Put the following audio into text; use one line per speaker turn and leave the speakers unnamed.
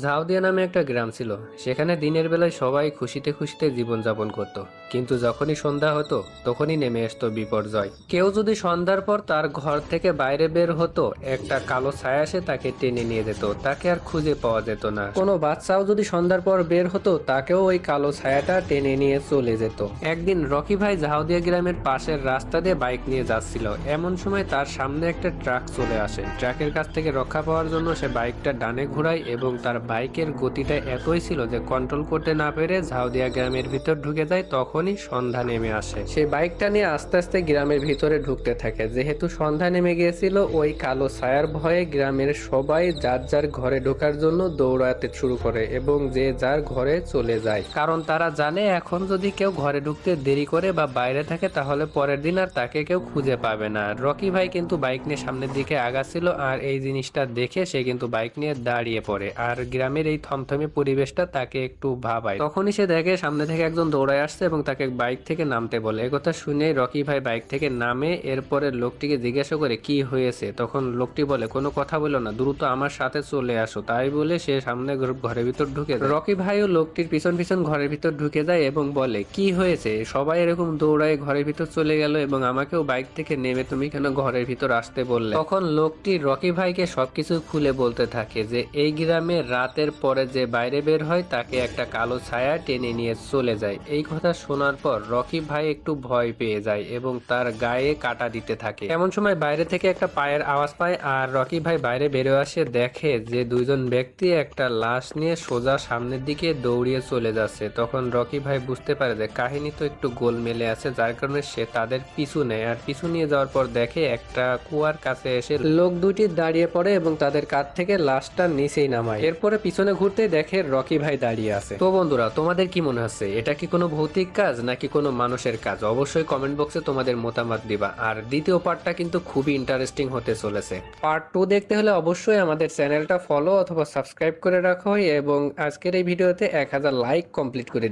জাউদিয়া নামে একটা গ্রাম ছিল। সেখানে দিনের বেলায় সবাই খুশিতে খুশিতে জীবনযাপন করত, কিন্তু যখনই সন্ধ্যা হতো তখনই নেমে আসতো বিপর্যয়। কেউ যদি সন্ধ্যার পর তার ঘর থেকে বাইরে বের হতো, একটা কালো ছায়া এসে তাকে টেনে নিয়ে যেত, তাকে আর খুঁজে পাওয়া যেত না। কোনো বাচ্চাও যদি সন্ধ্যার পর বের হতো, তাকেও ওই কালো ছায়াটা টেনে নিয়ে চলে যেত। একদিন রকি ভাই জাউদিয়া গ্রামের পাশের রাস্তা দিয়ে বাইক নিয়ে যাচ্ছিল। এমন সময় তার সামনে একটা ট্রাক চলে আসে। ট্রাকের কাছ থেকে রক্ষা পাওয়ার জন্য সে বাইকটা ডানে ঘোরায় এবং তার বাইকের গতিটা এতই ছিল যে কন্ট্রোল করতে না পেরে ঝাউদিয়া গ্রামের ভিতর ঢুকে যায়। তখনই সন্ধ্যা নেমে আসে। সে বাইকটা নিয়ে আস্তে আস্তে গ্রামের ভিতরে ঢুকতে থাকে। যেহেতু সন্ধ্যা নেমে গিয়েছিল, ওই কালো ছায়ার ভয়ে গ্রামের সবাই যার যার ঘরে ঢোকার জন্য দৌড়াতে শুরু করে এবং যে যার ঘরে চলে যায়, কারণ তারা জানে এখন যদি কেউ ঘরে ঢুকতে দেরি করে বা বাইরে থাকে তাহলে পরের দিন আর তাকে কেউ খুঁজে পাবে না। রকি ভাই কিন্তু বাইক নিয়ে সামনের দিকে আগাচ্ছিল, আর এই জিনিসটা দেখে সে কিন্তু বাইক নিয়ে দাঁড়িয়ে পড়ে। আর গ্রামের এই থমথমে পরিবেশটা তাকে একটু ভাবায়। তখনই সে দেখে সামনে থেকে একজন দৌড়ায় আসছে এবং তাকে বাইক থেকে নামতে বলে। একথা শুনে রকি ভাই বাইক থেকে নামে। এরপরে লোকটিকে জিজ্ঞাসা করে কি হয়েছে। তখন লোকটি বলে, কোনো কথা বলো না, দ্রুত আমার সাথে চলে আসো। তাই বলে সে সামনে ঘরের ভিতর ঢুকে যায়। রকি ভাইও লোকটির পিছন পিছন ঘরের ভিতর ঢুকে যায় এবং বলে, কি হয়েছে, সবাই এরকম দৌড়ায় ঘরের ভিতর চলে গেল এবং আমাকেও বাইক থেকে নেমে তুমি কেন ঘরের ভিতর আসতে বললে। তখন লোকটি রকি ভাইকে সবকিছু খুলে বলতে থাকে যে এই গ্রামে রাতের পরে যে বাইরে বের হয় তাকে একটা কালো ছায়া টেনে নিয়ে চলে যায়। এই কথা শোনার পর রকি ভাই একটু ভয় পেয়ে যায় এবং তার গায়ে কাটা দিতে থাকে। এমন সময় বাইরে থেকে একটা পায়ের আওয়াজ পায় আর রকি ভাই বাইরে বেরো আসে। দেখে যে দুইজন ব্যক্তি একটা লাশ নিয়ে সোজা সামনের দিকে দৌড়িয়ে চলে যাচ্ছে। তখন রকি ভাই বুঝতে পারে যে কাহিনী তো একটু গোলমেলে আছে, যার কারণে সে তাদের পিছু নেয়। আর পিছু নিয়ে যাওয়ার পর দেখে একটা কুয়ার কাছে এসে লোক দুটি দাঁড়িয়ে পড়ে এবং তাদের কাঁধ থেকে লাশটা নিচেই নামায়। এরপরে পিছনে ঘুরতে দেখে রকি ভাই দাঁড়িয়ে আছে। তো বন্ধুরা, তোমাদের কি মনে হচ্ছে, এটা কি কোনো ভৌতিক কাজ নাকি কোনো মানুষের কাজ? অবশ্যই কমেন্ট বক্সে তোমাদের মতামত দিবা। আর দ্বিতীয় পার্টটা কিন্তু খুবই ইন্টারেস্টিং হতে চলেছে। পার্ট 2 দেখতে হলে অবশ্যই আমাদের চ্যানেলটা ফলো অথবা সাবস্ক্রাইব করে রাখো এবং আজকের এই ভিডিওতে 1000 লাইক কমপ্লিট করে দিই।